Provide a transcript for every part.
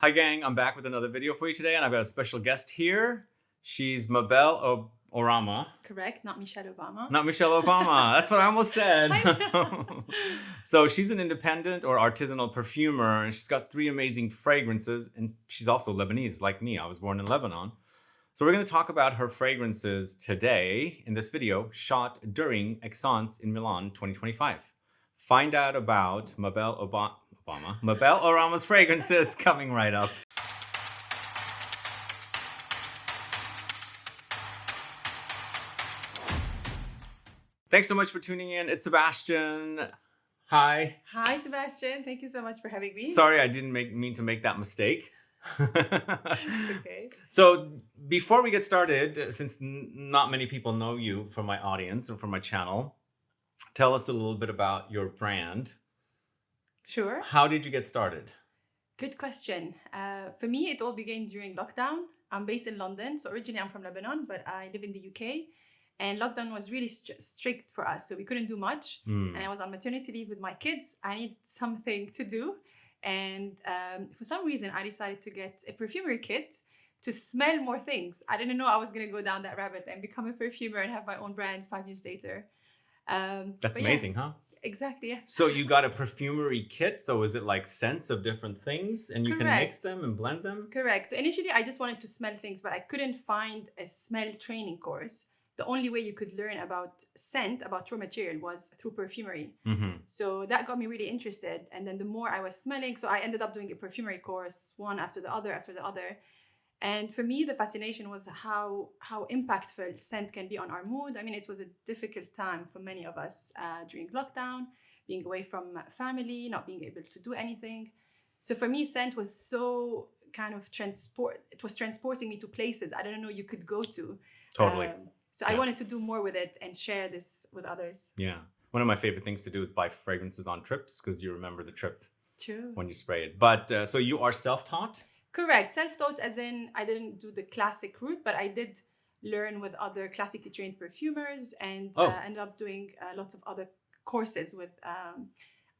Hi gang, I'm back with another video for you today and I've got a special guest here. She's Mabelle Orama. Correct, not Michelle Obama. Not Michelle Obama. That's what I almost said. I know. So she's an independent or artisanal perfumer and she's got 3 amazing fragrances and she's also Lebanese like me. I was born in Lebanon. So we're going to talk about her fragrances today in this video shot during Essence in Milan 2025. Find out about Mabelle Orama's fragrances coming right up. Thanks so much for tuning in. It's Sebastian. Hi. Hi, Sebastian. Thank you so much for having me. Sorry, I didn't mean to make that mistake. It's okay. So before we get started, since not many people know you from my audience or from my channel, tell us a little bit about your brand. Sure. How did you get started? Good question. For me, it all began during lockdown. I'm based in London. So originally I'm from Lebanon, but I live in the UK. And lockdown was really strict for us. So we couldn't do much. And I was on maternity leave with my kids. I needed something to do. And for some reason, I decided to get a perfumery kit to smell more things. I didn't know I was going to go down that rabbit and become a perfumer and have my own brand 5 years later. That's amazing, huh? Exactly, yes. So you got a perfumery kit. So is it like scents of different things and you Correct. can mix them and blend them? Correct. So initially, I just wanted to smell things, but I couldn't find a smell training course. The only way you could learn about scent, about raw material, was through perfumery. So that got me really interested. And then the more I was smelling, so I ended up doing a perfumery course, one after the other. And for me, the fascination was how impactful scent can be on our mood. I mean, it was a difficult time for many of us during lockdown, being away from family, not being able to do anything. So for me, scent was so kind of it was transporting me to places I didn't know you could go to. Totally. So I wanted to do more with it and share this with others. Yeah. One of my favorite things to do is buy fragrances on trips because you remember the trip. True. When you spray it. But so you are self-taught? Correct. Self-taught as in I didn't do the classic route, but I did learn with other classically trained perfumers and ended up doing lots of other courses with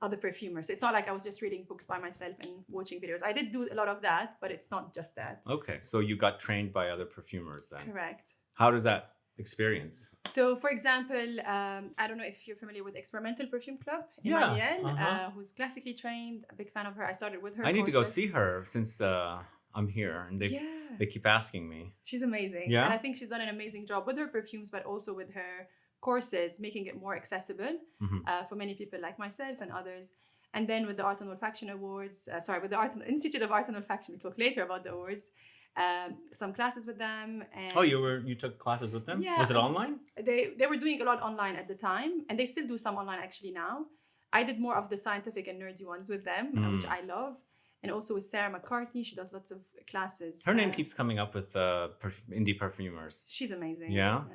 other perfumers. So it's not like I was just reading books by myself and watching videos. I did do a lot of that, but it's not just that. Okay. So you got trained by other perfumers then? Correct. How does that experience? So, for example, I don't know if you're familiar with Experimental Perfume Club, Mabelle, who's classically trained. A big fan of her. I started with her. I need to go see her since I'm here, and they keep asking me. She's amazing. Yeah, and I think she's done an amazing job with her perfumes, but also with her courses, making it more accessible for many people like myself and others. And then with the Art and Olfaction Awards, with the Institute of Art and Olfaction, we'll talk later about the awards. Some classes with them. And you took classes with them? Yeah. Was it online? They were doing a lot online at the time, and they still do some online actually now. I did more of the scientific and nerdy ones with them, which I love. And also with Sarah McCartney, she does lots of classes. Her name keeps coming up with indie perfumers. She's amazing. Yeah.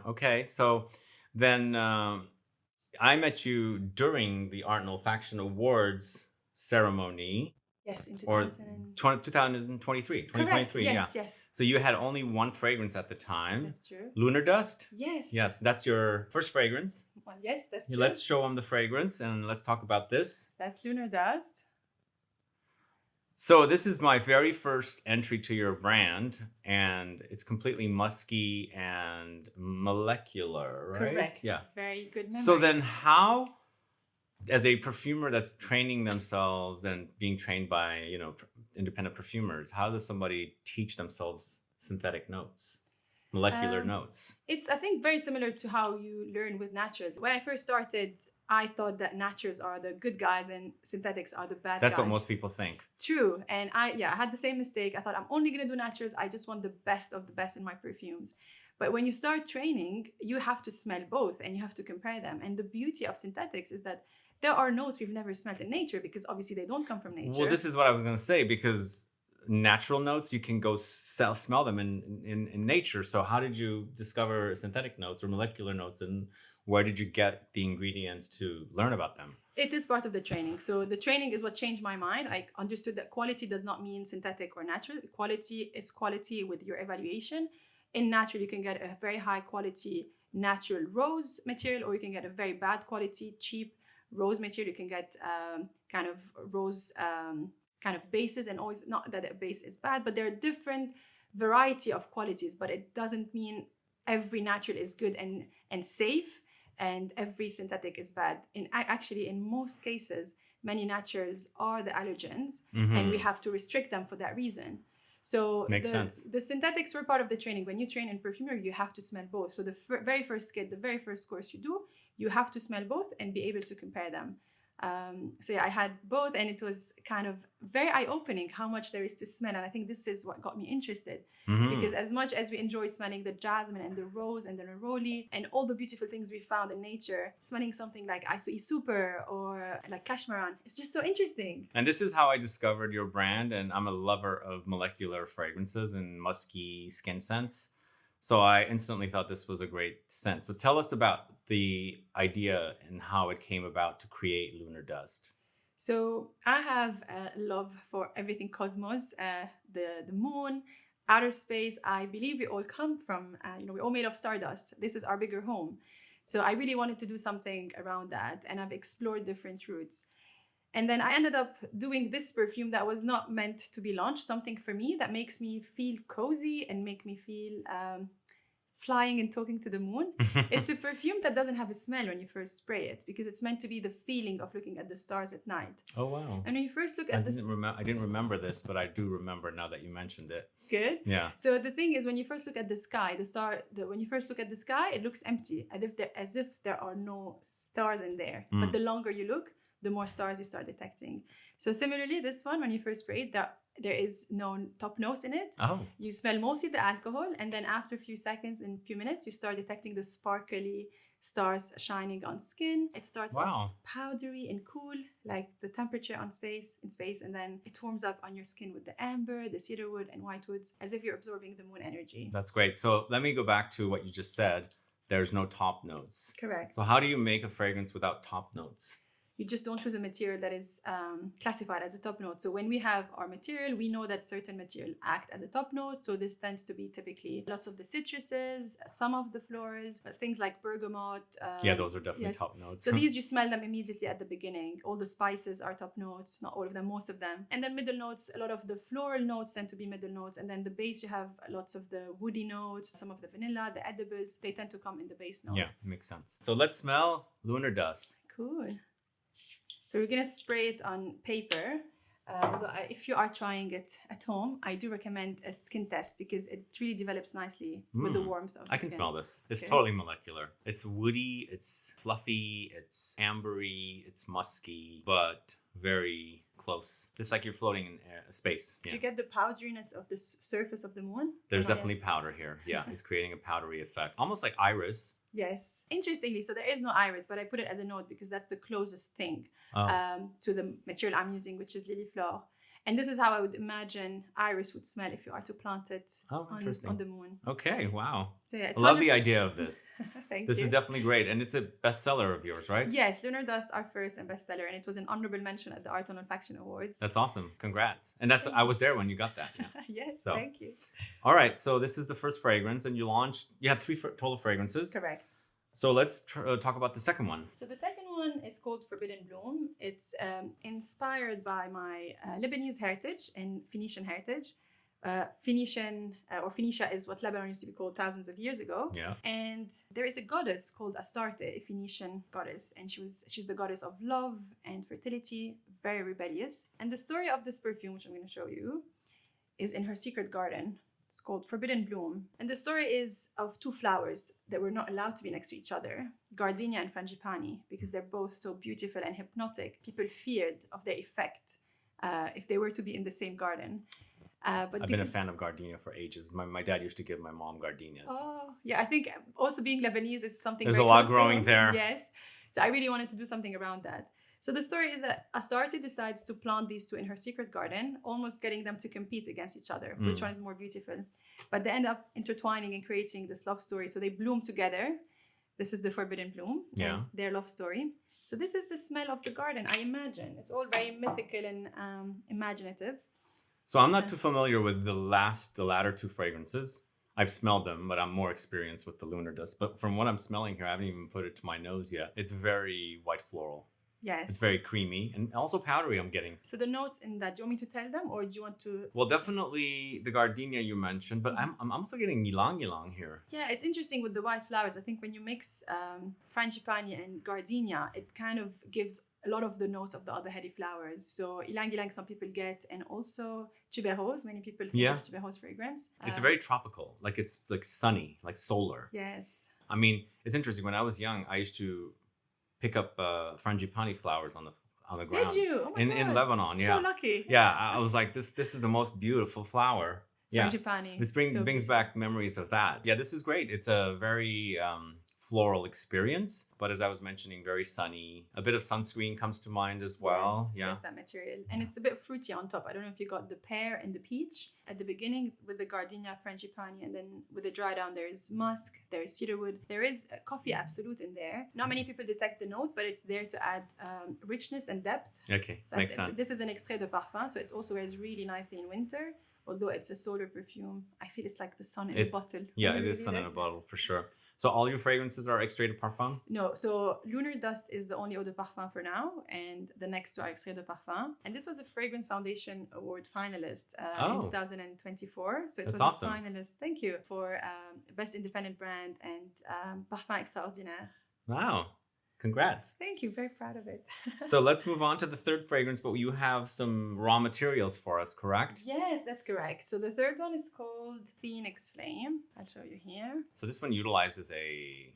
Okay, so then I met you during the Art and Olfaction Awards ceremony. Yes, in 2023. Correct. Yes. So you had only one fragrance at the time. That's true. Lunar Dust? Yes, that's your first fragrance. Well, yes, that's true. Let's show them the fragrance and let's talk about this. That's Lunar Dust. So this is my very first entry to your brand, and it's completely musky and molecular, right? Correct. Yeah. Very good memory. So then how, as a perfumer that's training themselves and being trained by, independent perfumers, how does somebody teach themselves synthetic notes, molecular notes? It's, I think, very similar to how you learn with naturals. When I first started, I thought that naturals are the good guys and synthetics are the bad guys. That's what most people think. True. And I had the same mistake. I thought I'm only going to do naturals. I just want the best of the best in my perfumes. But when you start training, you have to smell both and you have to compare them. And the beauty of synthetics is that there are notes we've never smelled in nature because obviously they don't come from nature. Well, this is what I was going to say, because natural notes, you can go smell them in nature. So how did you discover synthetic notes or molecular notes, and where did you get the ingredients to learn about them? It is part of the training. So the training is what changed my mind. I understood that quality does not mean synthetic or natural. Quality is quality with your evaluation. In natural, you can get a very high quality natural rose material, or you can get a very bad quality, cheap rose material. You can get kind of rose kind of bases, and always not that a base is bad, but there are different variety of qualities, but it doesn't mean every natural is good and safe and every synthetic is bad. Actually, in most cases, many naturals are the allergens, and we have to restrict them for that reason. So Makes sense. The synthetics were part of the training. When you train in perfumery, you have to smell both. So the very first kit, the very first course you do, you have to smell both and be able to compare them. So yeah, I had both, and it was kind of very eye-opening how much there is to smell. And I think this is what got me interested, because as much as we enjoy smelling the jasmine and the rose and the neroli and all the beautiful things we found in nature, smelling something like Isoi Super or like Cashmeran, it's just so interesting. And this is how I discovered your brand, and I'm a lover of molecular fragrances and musky skin scents. So I instantly thought this was a great scent. So tell us about the idea and how it came about to create Lunar Dust. So I have a love for everything cosmos, the moon, outer space. I believe we all come from, we're all made of stardust. This is our bigger home. So I really wanted to do something around that, and I've explored different routes. And then I ended up doing this perfume that was not meant to be launched, something for me that makes me feel cozy and make me feel flying and talking to the moon. It's a perfume that doesn't have a smell when you first spray it, because it's meant to be the feeling of looking at the stars at night. Oh, wow. And when you first look at this... I didn't remember this, but I do remember now that you mentioned it. Good. Yeah. So the thing is, when you first look at the sky, when you first look at the sky, it looks empty, as if there are no stars in there. But the longer you look, the more stars you start detecting. So similarly, this one, when you first spray it, there is no top notes in it. Oh. You smell mostly the alcohol, and then after a few seconds and a few minutes, you start detecting the sparkly stars shining on skin. It starts off powdery and cool, like the temperature in space, and then it warms up on your skin with the amber, the cedarwood, and whitewoods, as if you're absorbing the moon energy. That's great. So let me go back to what you just said. There's no top notes. Correct. So how do you make a fragrance without top notes? You just don't choose a material that is classified as a top note. So when we have our material, we know that certain material act as a top note. So this tends to be typically lots of the citruses, some of the florals, but things like bergamot. Those are definitely top notes. So these, you smell them immediately at the beginning. All the spices are top notes, not all of them, most of them. And then middle notes, a lot of the floral notes tend to be middle notes. And then the base, you have lots of the woody notes, some of the vanilla, the edibles. They tend to come in the base note. Yeah, makes sense. So let's smell Lunar Dust. Cool. So we're going to spray it on paper. If you are trying it at home, I do recommend a skin test, because it really develops nicely with the warmth of the I can skin. smell this. It's totally molecular. It's woody, it's fluffy, it's ambery, it's musky, but very close. It's like you're floating in space. Do you get the powderiness of the surface of the moon? There's definitely powder here. Yeah, it's creating a powdery effect. Almost like iris. Yes. Interestingly, so there is no iris, but I put it as a note because that's the closest thing to the material I'm using, which is Lily Fleur. And this is how I would imagine iris would smell if you are to plant it on the moon. Okay, wow. So yeah, I love the idea of this. Thank This you. is definitely great. And it's a bestseller of yours, right? Yes, Lunar Dust, our first and bestseller. And it was an honorable mention at the Art on Olfaction Awards. That's awesome. Congrats. And I was there when you got that. Yeah. Yes, thank you. All right. So this is the first fragrance, and you had 3 total fragrances. Correct. So let's talk about the second one. So the second one is called Forbidden Bloom. It's inspired by my Lebanese heritage and Phoenician heritage. Phoenicia is what Lebanon used to be called thousands of years ago. Yeah. And there is a goddess called Astarte, a Phoenician goddess, and she's the goddess of love and fertility, very rebellious. And the story of this perfume, which I'm going to show you, is in her secret garden. It's called Forbidden Bloom. And the story is of 2 flowers that were not allowed to be next to each other, Gardenia and Frangipani, because they're both so beautiful and hypnotic. People feared of their effect if they were to be in the same garden. I've been a fan of Gardenia for ages. My dad used to give my mom gardenias. Oh, yeah. I think also being Lebanese is something There's very a lot close to growing him. there. Yes. So I really wanted to do something around that. So the story is that Astarte decides to plant these 2 in her secret garden, almost getting them to compete against each other. Which one is more beautiful? But they end up intertwining and creating this love story. So they bloom together. This is the Forbidden Bloom. Yeah. Their love story. So this is the smell of the garden, I imagine. It's all very mythical and imaginative. So I'm not too familiar with the latter 2 fragrances. I've smelled them, but I'm more experienced with the Lunar Dust. But from what I'm smelling here, I haven't even put it to my nose yet. It's very white floral. Yes. It's very creamy and also powdery, I'm getting. So the notes in that, do you want me to tell them or do you want to? Well, definitely the gardenia you mentioned, but I'm also getting ylang ylang here. Yeah, it's interesting with the white flowers. I think when you mix Frangipani and Gardenia, it kind of gives a lot of the notes of the other heady flowers. So ylang ylang some people get, and also tuberose. Many people think it's tuberose fragrance. It's very tropical, like it's like sunny, like solar. Yes. I mean, it's interesting. When I was young, I used to pick up Frangipani flowers on the ground. Did you? Oh my God. In Lebanon, yeah. So lucky. Yeah, I was like, this is the most beautiful flower. Yeah. Frangipani. This brings back memories of that. Yeah, this is great. It's a very floral experience, but as I was mentioning, very sunny. A bit of sunscreen comes to mind as well. Yes, yes, that material. And it's a bit fruity on top. I don't know if you got the pear and the peach at the beginning with the Gardenia, Frangipani, and then with the dry down, there's musk, there's cedarwood. There is a coffee absolute in there. Not many people detect the note, but it's there to add richness and depth. Okay, so makes sense. This is an extrait de parfum, so it also wears really nicely in winter. Although it's a solar perfume, I feel it's like the sun in a bottle. Yeah, it is sun in a bottle for sure. So all your fragrances are extrait de parfum? No, so Lunar Dust is the only eau de parfum for now, and the next two are extrait de parfum. And this was a Fragrance Foundation Award finalist in 2024. So it was awesome. A finalist, thank you, for Best Independent Brand and Parfum Extraordinaire. Wow. Congrats. Thank you. Very proud of it. So let's move on to the third fragrance, but you have some raw materials for us, correct? Yes, that's correct. So the third one is called Phoenix Flame. I'll show you here. So this one utilizes a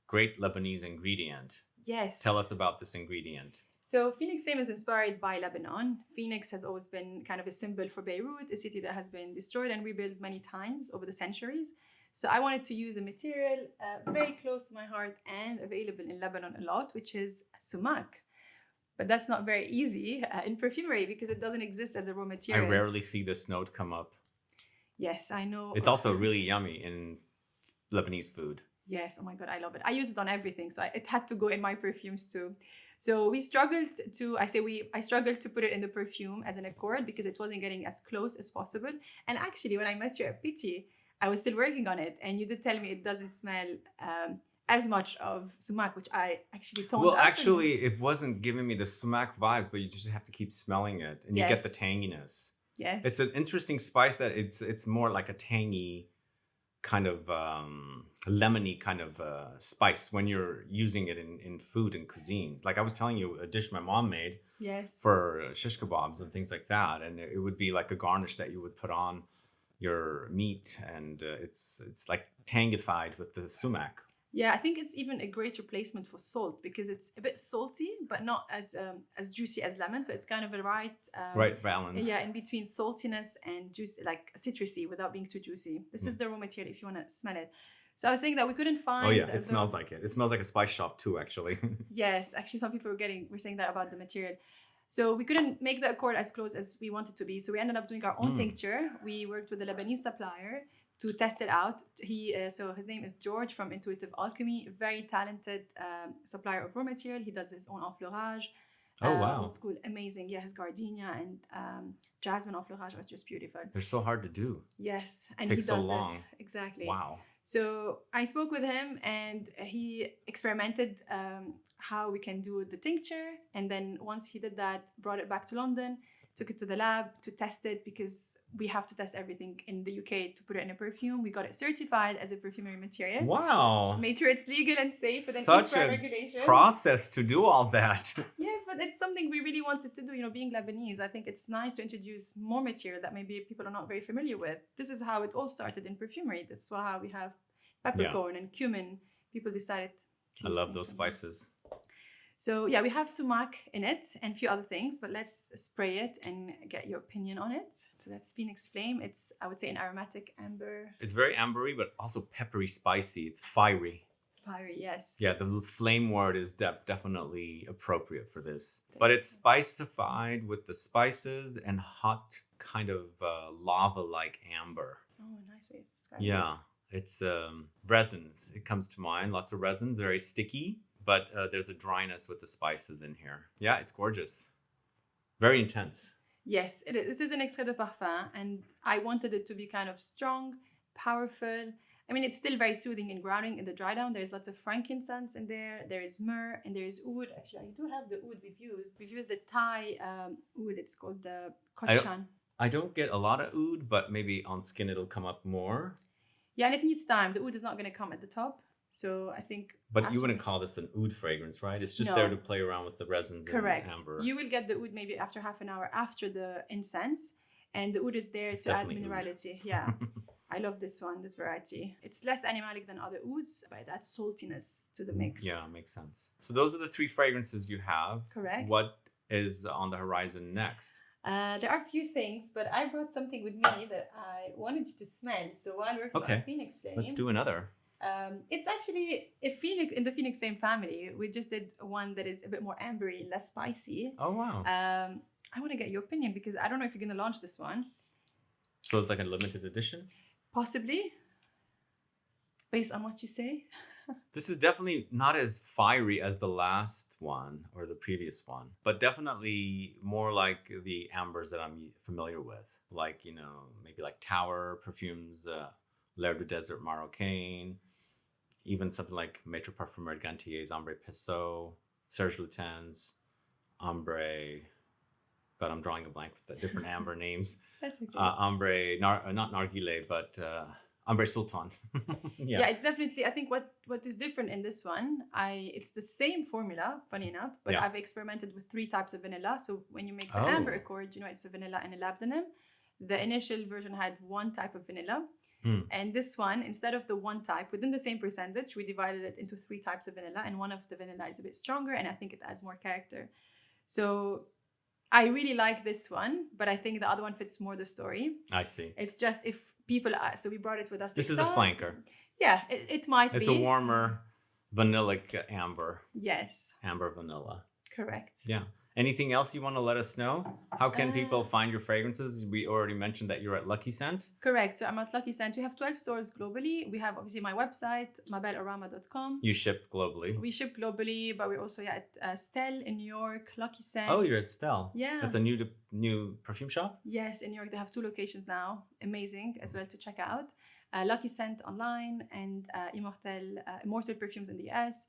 great Lebanese ingredient. Yes. Tell us about this ingredient. So Phoenix Flame is inspired by Lebanon. Phoenix has always been kind of a symbol for Beirut, a city that has been destroyed and rebuilt many times over the centuries. So I wanted to use a material very close to my heart and available in Lebanon a lot, which is sumac. But that's not very easy in perfumery because it doesn't exist as a raw material. I rarely see this note come up. Yes, I know. It's also really yummy in Lebanese food. Yes, oh my God, I love it. I use it on everything, so it had to go in my perfumes too. So we struggled to, I struggled to put it in the perfume as an accord because it wasn't getting as close as possible. And actually, when I met you at Pity, I was still working on it, and you did tell me it doesn't smell as much of sumac, which I actually toned up. Well, actually, it wasn't giving me the sumac vibes, but you just have to keep smelling it, and you get the tanginess. Yes. It's an interesting spice that it's more like a tangy kind of lemony kind of spice when you're using it in food and cuisines. Like I was telling you, a dish my mom made for shish kebabs and things like that, and it would be like a garnish that you would put on your meat, and it's like tangified with the sumac. Yeah, I think it's even a great replacement for salt because it's a bit salty, but not as juicy as lemon. So it's kind of a right balance. Yeah, in between saltiness and juice, like citrusy, without being too juicy. This is the raw material if you want to smell it. So I was saying that we couldn't find. Oh yeah, it smells like it. It smells like a spice shop too, actually. Yes, actually, some people were saying that about the material. So we couldn't make the accord as close as we wanted to be. So we ended up doing our own tincture. We worked with a Lebanese supplier to test it out. So his name is George from Intuitive Alchemy, a very talented supplier of raw material. He does his own enfleurage. Oh, wow. Old school, amazing. Yeah, his gardenia and jasmine enfleurage was just beautiful. They're so hard to do. Yes, and Takes he does so long. it. Exactly. Wow. So I spoke with him and he experimented how we can do the tincture. And then once he did that, brought it back to London, took it to the lab to test it because we have to test everything in the UK to put it in a perfume. We got it certified as a perfumery material. Wow. Made sure it's legal and safe within Such IFRA a regulations. process to do all that. Yes, but it's something we really wanted to do. You know, being Lebanese, I think it's nice to introduce more material that maybe people are not very familiar with. This is how it all started in perfumery. That's how we have peppercorn and cumin. People decided to I love those spices. So yeah, we have sumac in it and a few other things, but let's spray it and get your opinion on it. So that's Phoenix Flame. It's, I would say, an aromatic amber. It's very ambery, but also peppery, spicy. It's fiery. Fiery, yes. Yeah, the flame word is definitely appropriate for this. But it's spicified with the spices and hot kind of lava-like amber. Oh, nice way to describe it. Yeah, it's resins. It comes to mind. Lots of resins, very sticky. But there's a dryness with the spices in here. Yeah, it's gorgeous. Very intense. Yes, it is an extrait de parfum. And I wanted it to be kind of strong, powerful, I mean, it's still very soothing and grounding in the dry down. There's lots of frankincense in there. There is myrrh and there is oud. Actually, I do have the oud we've used. We've used the Thai oud. It's called the Kochan. I don't get a lot of oud, but maybe on skin it'll come up more. Yeah, and it needs time. The oud is not going to come at the top. So I think... But you wouldn't call this an oud fragrance, right? It's just there to play around with the resins and amber. You will get the oud maybe after half an hour after the incense. And the oud is there to add minerality. Yeah. I love this one, this variety. It's less animalic than other ouds, but it adds saltiness to the mix. Yeah, makes sense. So those are the 3 fragrances you have. Correct. What is on the horizon next? There are a few things, but I brought something with me that I wanted you to smell. So while working on Phoenix Flame... Let's do another. It's actually in the Phoenix Flame family. We just did one that is a bit more ambery, less spicy. Oh, wow. I want to get your opinion because I don't know if you're going to launch this one. So it's like a limited edition? Possibly. Based on what you say. This is definitely not as fiery as the last one or the previous one, but definitely more like the ambers that I'm familiar with. Like, maybe like Tower Perfumes, L'air du Desert Marocain, even something like Maître Parfumeur Gantier's Ambre Pissot, Serge Lutens, Ambre... God, I'm drawing a blank with the different amber names. That's okay. Ambre, not Narguilé, but Ambre Sultan. Yeah, it's definitely, I think what is different in this one, it's the same formula, funny enough, but I've experimented with 3 types of vanilla. So when you make the amber accord, it's a vanilla and a labdanum. The initial version had 1 type of vanilla. And this one, instead of the 1 type, within the same percentage, we divided it into 3 types of vanilla. And one of the vanilla is a bit stronger, and I think it adds more character. So I really like this one, but I think the other one fits more the story. I see. It's just if people so we brought it with us. This is a flanker. Yeah, it might be. It's a warmer vanillic amber. Yes. Amber vanilla. Correct. Yeah. Anything else you want to let us know? How can people find your fragrances? We already mentioned that you're at Lucky Scent. Correct. So I'm at Lucky Scent. We have 12 stores globally. We have obviously my website, mabellerama.com. You ship globally. We ship globally, but we're also at Stell in New York, Lucky Scent. Oh, you're at Stell. Yeah. That's a new perfume shop? Yes, in New York. They have 2 locations now. Amazing as well to check out. Lucky Scent online and Immortelle Perfumes in the US.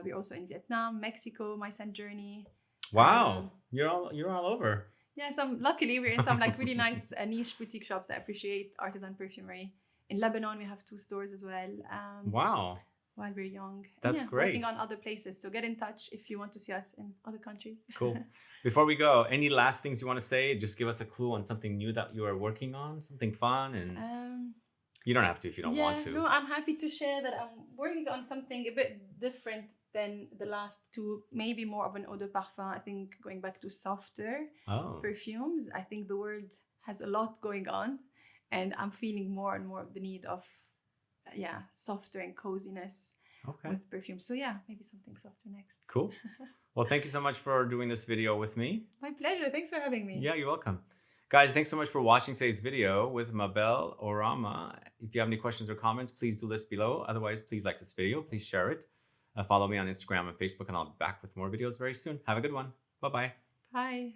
We're also in Vietnam, Mexico, my scent journey. Wow, you're all over. Yeah, luckily we're in some like really nice niche boutique shops that appreciate artisan perfumery. In Lebanon, we have 2 stores as well. Wow. While we're young. That's great. Working on other places. So get in touch if you want to see us in other countries. Cool. Before we go, any last things you want to say? Just give us a clue on something new that you are working on, something fun, and you don't have to if you don't want to. No, I'm happy to share that I'm working on something a bit different than the last 2, maybe more of an eau de parfum. I think going back to softer perfumes. I think the world has a lot going on, and I'm feeling more and more of the need of softer and coziness with perfume. So maybe something softer next. Cool. Well, thank you so much for doing this video with me. My pleasure. Thanks for having me. Yeah, you're welcome. Guys, thanks so much for watching today's video with Mabelle or RAMA. If you have any questions or comments, please do list below. Otherwise, please like this video. Please share it. Follow me on Instagram and Facebook, and I'll be back with more videos very soon. Have a good one. Bye-bye. Bye.